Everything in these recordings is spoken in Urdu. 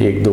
1-2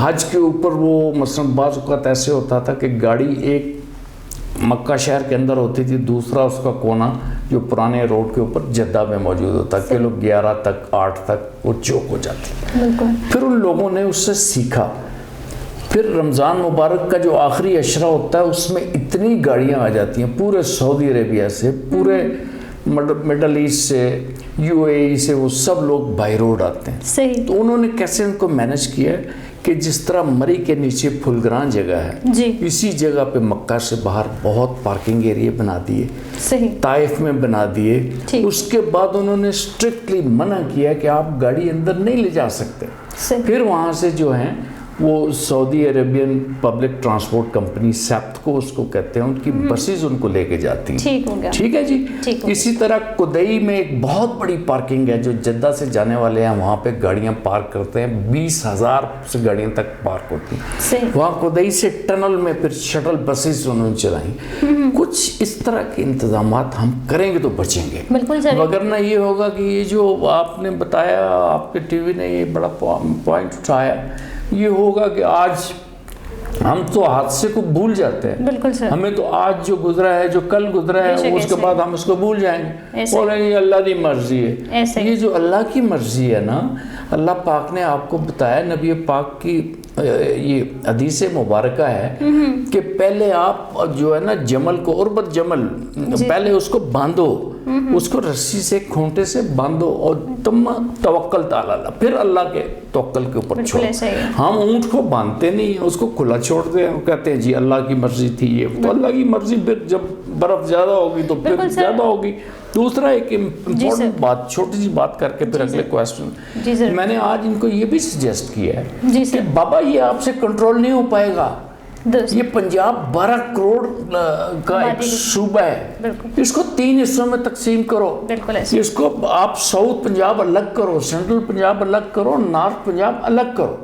حج کے اوپر وہ مثلا بعض اوقات ایسے ہوتا تھا کہ گاڑی ایک مکہ شہر کے اندر ہوتی تھی، دوسرا اس کا کونا جو پرانے روڈ کے اوپر جدہ میں موجود ہوتا کہ لوگ 11 تک 8 تک وہ چوک ہو جاتی. پھر ان لوگوں نے اس سے سیکھا. پھر رمضان مبارک کا جو آخری عشرہ ہوتا ہے اس میں اتنی گاڑیاں آ جاتی ہیں پورے سعودی عربیہ سے، پورے مڈل ایسٹ سے، UAE سے، وہ سب لوگ بائی روڈ آتے ہیں. صحیح. تو انہوں نے کیسے ان کو مینج کیا کہ جس طرح مری کے نیچے پھلگران جگہ ہے، اسی جگہ پہ مکہ سے باہر بہت پارکنگ ایریا بنا دیے، طائف میں بنا دیے. اس کے بعد انہوں نے اسٹرکٹلی منع کیا کہ آپ گاڑی اندر نہیں لے جا سکتے. پھر وہاں سے جو ہیں وہ سعودی عربین پبلک ٹرانسپورٹ کمپنی سیپت کو اس کو کہتے ہیں، ان کی بسیز ان کو لے کے جاتی ہیں. ٹھیک ہے جی. اسی طرح قدئی میں ایک بہت بڑی پارکنگ ہے جو جدہ سے جانے والے ہیں وہاں پہ گاڑیاں پارک کرتے ہیں، 20,000 سے گاڑیاں تک پارک ہوتی ہیں وہاں قدئی سے. ٹنل میں پھر شٹل بسیز انہوں نے چلائیں. کچھ اس طرح کے انتظامات ہم کریں گے تو بچیں گے، وگرنہ یہ ہوگا کہ یہ جو آپ نے بتایا، آپ کے ٹی وی نے یہ بڑا پوائنٹ اٹھایا، یہ ہوگا کہ آج ہم تو حادثے کو بھول جاتے ہیں. بالکل سر. ہمیں تو آج جو گزرا ہے، جو کل گزرا ہے، اس کے بعد ہم اس کو بھول جائیں گے، بولیں گے یہ اللہ کی مرضی ہے. یہ جو اللہ کی مرضی ہے نا، اللہ پاک نے آپ کو بتایا، نبی پاک کی یہ حدیث مبارکہ ہے کہ پہلے آپ جو ہے نا جمل کو، عربت جمل، پہلے اس کو باندھو، اس کو رسی سے کھونٹے سے باندھو، اور تم توکل تعالی، پھر اللہ کے توکل کے اوپر چھوڑو. ہم اونٹ کو باندھتے نہیں ہیں، اس کو کھلا چھوڑتے ہیں، کہتے ہیں جی اللہ کی مرضی تھی یہ. تو اللہ کی مرضی پھر جب برف زیادہ ہوگی تو پھر زیادہ ہوگی. دوسرا ایک امپورٹنٹ بات، چھوٹی سی بات کر کے پھر اگلے کویسچن، میں نے آج ان کو یہ بھی سجیسٹ کیا ہے کہ بابا یہ آپ سے کنٹرول نہیں ہو پائے گا. یہ پنجاب 12 کروڑ کا ایک صوبہ ہے، اس کو 3 حصوں میں تقسیم کرو. اس کو آپ ساؤتھ پنجاب الگ کرو، سینٹرل پنجاب الگ کرو، نارتھ پنجاب الگ کرو.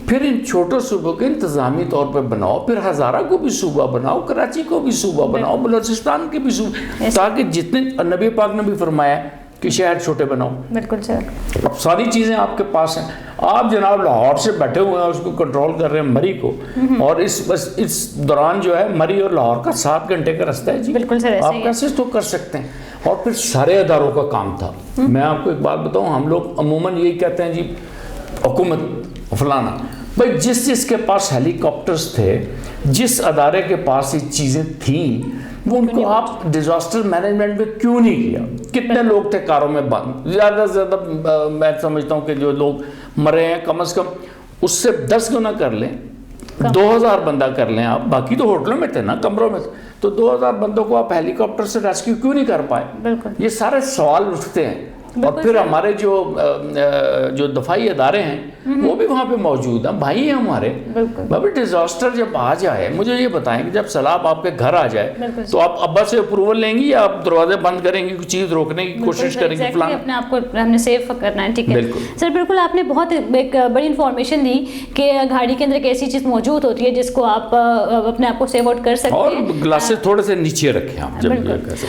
پھر ان چھوٹے صوبوں کے انتظامی طور پہ بناؤ، پھر ہزارہ کو بھی صوبہ بناؤ، کراچی کو بھی صوبہ بناؤ، بلوچستان کے بھی صوبہ، تاکہ جتنے نبی پاک نے بھی فرمایا کہ شہر چھوٹے بناؤ. بالکل سر. اب ساری چیزیں آپ کے پاس ہیں. آپ جناب لاہور سے بیٹھے ہوئے ہیں، اس کو کنٹرول کر رہے ہیں مری کو، اور اس دوران جو ہے مری اور لاہور کا 7 گھنٹے کا رستہ ہے جی. بالکل سر. آپ کیسے اس کو کر سکتے ہیں؟ اور پھر سارے اداروں کا کام تھا. میں آپ کو ایک بات بتاؤں، ہم لوگ عموماً یہی کہتے ہیں جی حکومت فلانا، بھائی جس کے پاس ہیلی کاپٹرز تھے، جس ادارے کے پاس یہ چیزیں تھیں، وہ ان کو آپ ڈیزاسٹر مینجمنٹ میں کیوں نہیں کیا؟ کتنے لوگ تھے کاروں میں بند؟ زیادہ سے زیادہ میں سمجھتا ہوں کہ جو لوگ مرے ہیں کم از کم اس سے 10 گنا کر لیں، 2000 بندہ کر لیں آپ. باقی تو ہوٹلوں میں تھے نا، کمروں میں تھے. تو 2000 بندوں کو آپ ہیلی کاپٹر سے ریسکیو کیوں نہیں کر پائے؟ یہ سارے سوال اٹھتے ہیں. اور پھر ہمارے جو دفاعی ادارے ہیں وہ بھی وہاں پہ موجود ہیں، بھائی ہیں ہمارے. بابا ڈیزاسٹر جب آ جائے، مجھے یہ بتائیں کہ جب سیلاب آپ کے گھر آ جائے تو آپ ابا سے اپروول لیں گی یا آپ دروازے بند کریں گی، کچھ چیز روکنے کی کوشش کریں گی؟ اپنے آپ کو ہم نے سیف کرنا ہے. ٹھیک ہے سر. بالکل آپ نے بہت ایک بڑی انفارمیشن دی کہ گاڑی کے اندر ایک ایسی چیز موجود ہوتی ہے جس کو آپ اپنے آپ کو سیو آؤٹ کر سکتے ہیں، اور گلاسز تھوڑے سے نیچے رکھیں آپ جب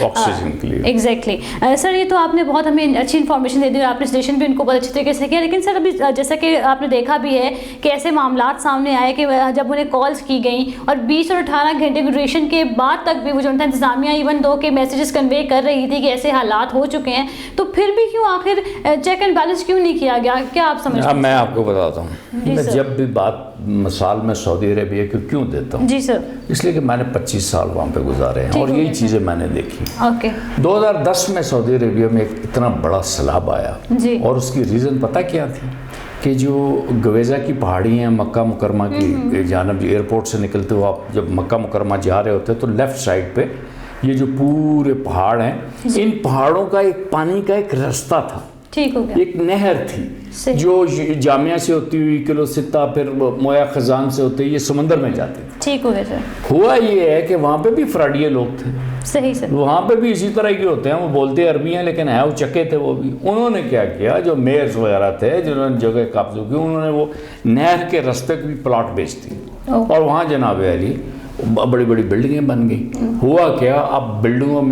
آکسیجن کے لیے. ایگزیکٹلی سر. یہ تو آپ نے بہت ہمیں اچھی انفارمیشن دے دی، آپ نے سجیشن بھی ان کو بہت اچھی طریقے سے کیا. لیکن سر ابھی جیسا کہ آپ نے دیکھا بھی ہے کہ ایسے معاملات سامنے آئے کہ جب انہیں کالز کی گئیں اور 20 اور 18 گھنٹے کی ڈیوریشن کے بعد تک بھی وہ جو انتظامیہ ایون دو کہ میسیجز کنوے کر رہی تھی کہ ایسے حالات ہو چکے ہیں، تو پھر بھی کیوں آخر چیک اینڈ بیلنس کیوں نہیں کیا گیا؟ کیا آپ سمجھتے ہیں؟ میں آپ کو بتاتا ہوں، میں جب بھی بات مثال میں سعودی عربیہ کی کیوں دیتا ہوں، جی سر، اس لیے کہ میں نے 25 سال وہاں پہ گزارے ہیں اور یہی چیزیں میں نے دیکھی. 2010 میں سعودی عربیہ میں ایک اتنا بڑا سیلاب آیا، اور اس کی ریزن پتہ کیا تھی؟ کہ جو گویزہ کی پہاڑی ہیں مکہ مکرمہ کی جانب، ایئرپورٹ سے نکلتے ہو آپ جب مکہ مکرمہ جا رہے ہوتے تو لیفٹ سائڈ پہ یہ جو پورے پہاڑ ہیں، ان پہاڑوں کا ایک پانی کا ایک رستہ تھا، ایک نہر تھی جو جامعہ سے ہوتی ہوئی کلو ستہ پھر مویا خزان سے ہوتے یہ سمندر میں جاتے. ٹھیک ہو گیا سر. ہوا یہ ہے کہ وہاں پہ بھی فراڈیے لوگ تھے. صحیح سر. وہاں پہ بھی اسی طرح کے ہوتے ہیں، وہ بولتے عربی ہیں لیکن ہے وہ چکے تھے. وہ بھی انہوں نے کیا کیا، جو میئرز وغیرہ تھے جنہوں نے جگہ قابض کی، انہوں نے وہ نہر کے رستے کو بھی پلاٹ بیچ دی، اور وہاں جناب علی بڑی بڑی بلڈنگیں بن گئی. ہوا کیا، اب بلڈنگوں میں